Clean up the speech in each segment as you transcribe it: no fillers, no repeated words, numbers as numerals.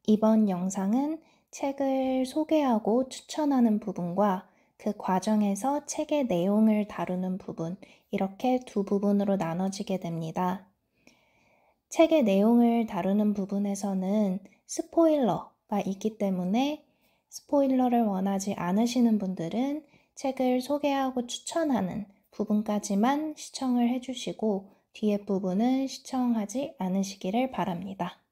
이번 영상은 책을 소개하고 추천하는 부분과 그 과정에서 책의 내용을 다루는 부분, 이렇게 두 부분으로 나눠지게 됩니다. 책의 내용을 다루는 부분에서는 스포일러가 있기 때문에 스포일러를 원하지 않으시는 분들은 책을 소개하고 추천하는 부분까지만 시청을 해주시고 뒤에 부분은 시청하지 않으시기를 바랍니다.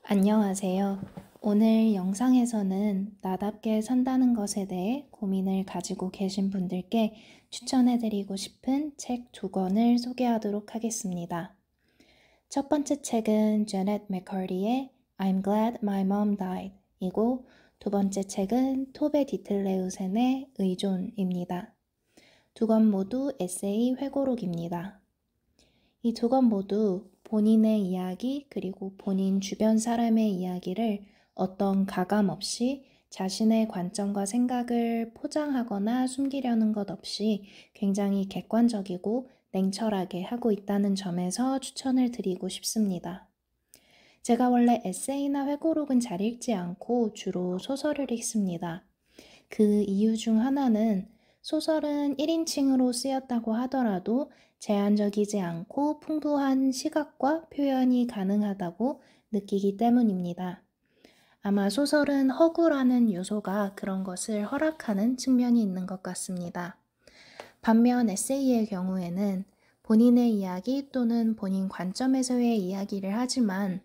안녕하세요. 오늘 영상에서는 나답게 산다는 것에 대해 고민을 가지고 계신 분들께 추천해드리고 싶은 책 두 권을 소개하도록 하겠습니다. 첫 번째 책은 제넷 맥커리의 I'm Glad My Mom Died 이고 두 번째 책은 토베 디틀레우센의 의존입니다. 두 권 모두 에세이 회고록입니다. 이 두 권 모두 본인의 이야기 그리고 본인 주변 사람의 이야기를 어떤 가감 없이 자신의 관점과 생각을 포장하거나 숨기려는 것 없이 굉장히 객관적이고 냉철하게 하고 있다는 점에서 추천을 드리고 싶습니다. 제가 원래 에세이나 회고록은 잘 읽지 않고 주로 소설을 읽습니다. 그 이유 중 하나는 소설은 1인칭으로 쓰였다고 하더라도 제한적이지 않고 풍부한 시각과 표현이 가능하다고 느끼기 때문입니다. 아마 소설은 허구라는 요소가 그런 것을 허락하는 측면이 있는 것 같습니다. 반면 에세이의 경우에는 본인의 이야기 또는 본인 관점에서의 이야기를 하지만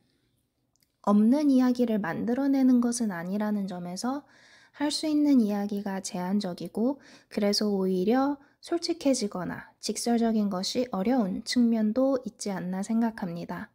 없는 이야기를 만들어내는 것은 아니라는 점에서 할 수 있는 이야기가 제한적이고 그래서 오히려 솔직해지거나 직설적인 것이 어려운 측면도 있지 않나 생각합니다.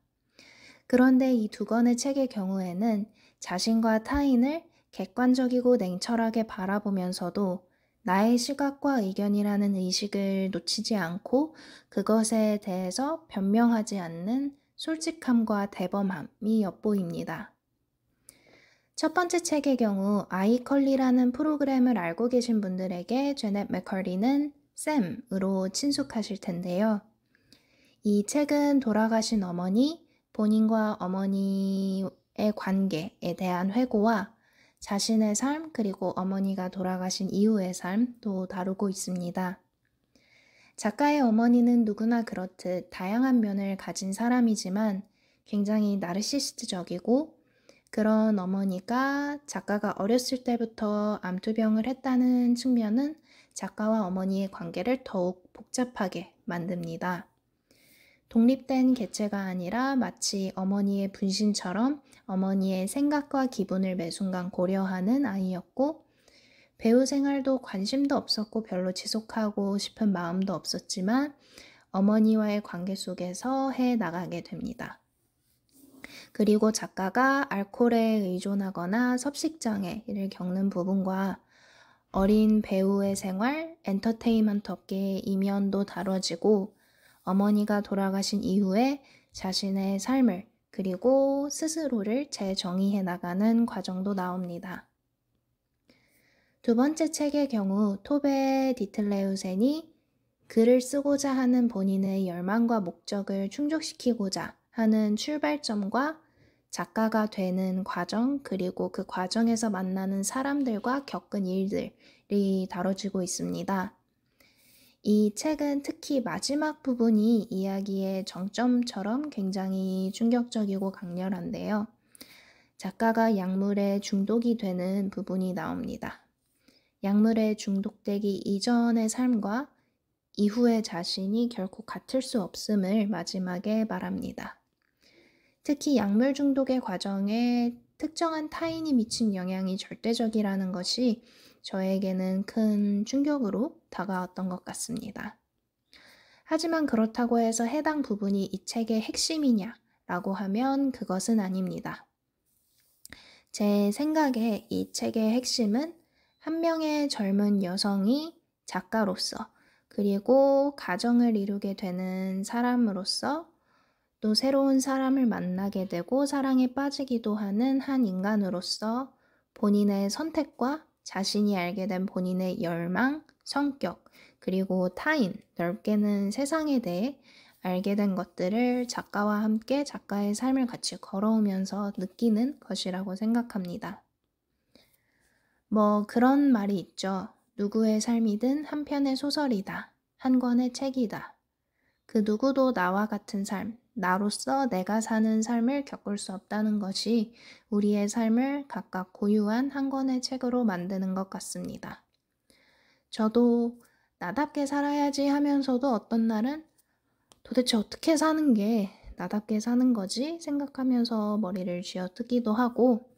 그런데 이 두 권의 책의 경우에는 자신과 타인을 객관적이고 냉철하게 바라보면서도 나의 시각과 의견이라는 의식을 놓치지 않고 그것에 대해서 변명하지 않는 솔직함과 대범함이 엿보입니다. 첫 번째 책의 경우 아이컬리라는 프로그램을 알고 계신 분들에게 제넷 맥커리는 샘으로 친숙하실 텐데요. 이 책은 돌아가신 어머니, 본인과 어머니의 관계에 대한 회고와 자신의 삶 그리고 어머니가 돌아가신 이후의 삶도 다루고 있습니다. 작가의 어머니는 누구나 그렇듯 다양한 면을 가진 사람이지만 굉장히 나르시시스트적이고 그런 어머니가 작가가 어렸을 때부터 암투병을 했다는 측면은 작가와 어머니의 관계를 더욱 복잡하게 만듭니다. 독립된 개체가 아니라 마치 어머니의 분신처럼 어머니의 생각과 기분을 매 순간 고려하는 아이였고 배우 생활도 관심도 없었고 별로 지속하고 싶은 마음도 없었지만 어머니와의 관계 속에서 해 나가게 됩니다. 그리고 작가가 알코올에 의존하거나 섭식장애를 겪는 부분과 어린 배우의 생활, 엔터테인먼트 업계의 이면도 다뤄지고 어머니가 돌아가신 이후에 자신의 삶을 그리고 스스로를 재정의해 나가는 과정도 나옵니다. 두 번째 책의 경우 토베 디틀레우센이 글을 쓰고자 하는 본인의 열망과 목적을 충족시키고자 하는 출발점과 작가가 되는 과정 그리고 그 과정에서 만나는 사람들과 겪은 일들이 다뤄지고 있습니다. 이 책은 특히 마지막 부분이 이야기의 정점처럼 굉장히 충격적이고 강렬한데요. 작가가 약물에 중독이 되는 부분이 나옵니다. 약물에 중독되기 이전의 삶과 이후의 자신이 결코 같을 수 없음을 마지막에 말합니다. 특히 약물 중독의 과정에 특정한 타인이 미친 영향이 절대적이라는 것이 저에게는 큰 충격으로 다가왔던 것 같습니다. 하지만 그렇다고 해서 해당 부분이 이 책의 핵심이냐라고 하면 그것은 아닙니다. 제 생각에 이 책의 핵심은 한 명의 젊은 여성이 작가로서 그리고 가정을 이루게 되는 사람으로서 또 새로운 사람을 만나게 되고 사랑에 빠지기도 하는 한 인간으로서 본인의 선택과 자신이 알게 된 본인의 열망, 성격, 그리고 타인, 넓게는 세상에 대해 알게 된 것들을 작가와 함께 작가의 삶을 같이 걸어오면서 느끼는 것이라고 생각합니다. 그런 말이 있죠. 누구의 삶이든 한 편의 소설이다. 한 권의 책이다. 그 누구도 나와 같은 삶, 나로서 내가 사는 삶을 겪을 수 없다는 것이 우리의 삶을 각각 고유한 한 권의 책으로 만드는 것 같습니다. 저도 나답게 살아야지 하면서도 어떤 날은 도대체 어떻게 사는 게 나답게 사는 거지 생각하면서 머리를 쥐어뜯기도 하고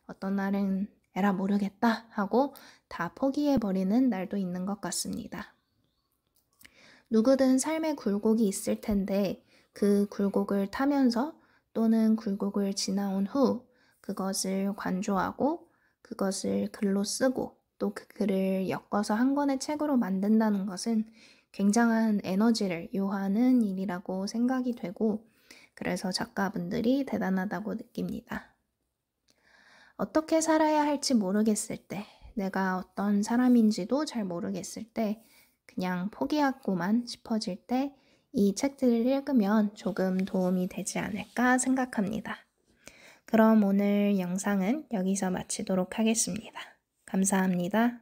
어떤 날은 에라 모르겠다 하고 다 포기해버리는 날도 있는 것 같습니다. 누구든 삶의 굴곡이 있을 텐데 그 굴곡을 타면서 또는 굴곡을 지나온 후 그것을 관조하고 그것을 글로 쓰고 또 그 글을 엮어서 한 권의 책으로 만든다는 것은 굉장한 에너지를 요하는 일이라고 생각이 되고 그래서 작가분들이 대단하다고 느낍니다. 어떻게 살아야 할지 모르겠을 때, 내가 어떤 사람인지도 잘 모르겠을 때 그냥 포기하고만 싶어질 때 이 책들을 읽으면 조금 도움이 되지 않을까 생각합니다. 그럼 오늘 영상은 여기서 마치도록 하겠습니다. 감사합니다.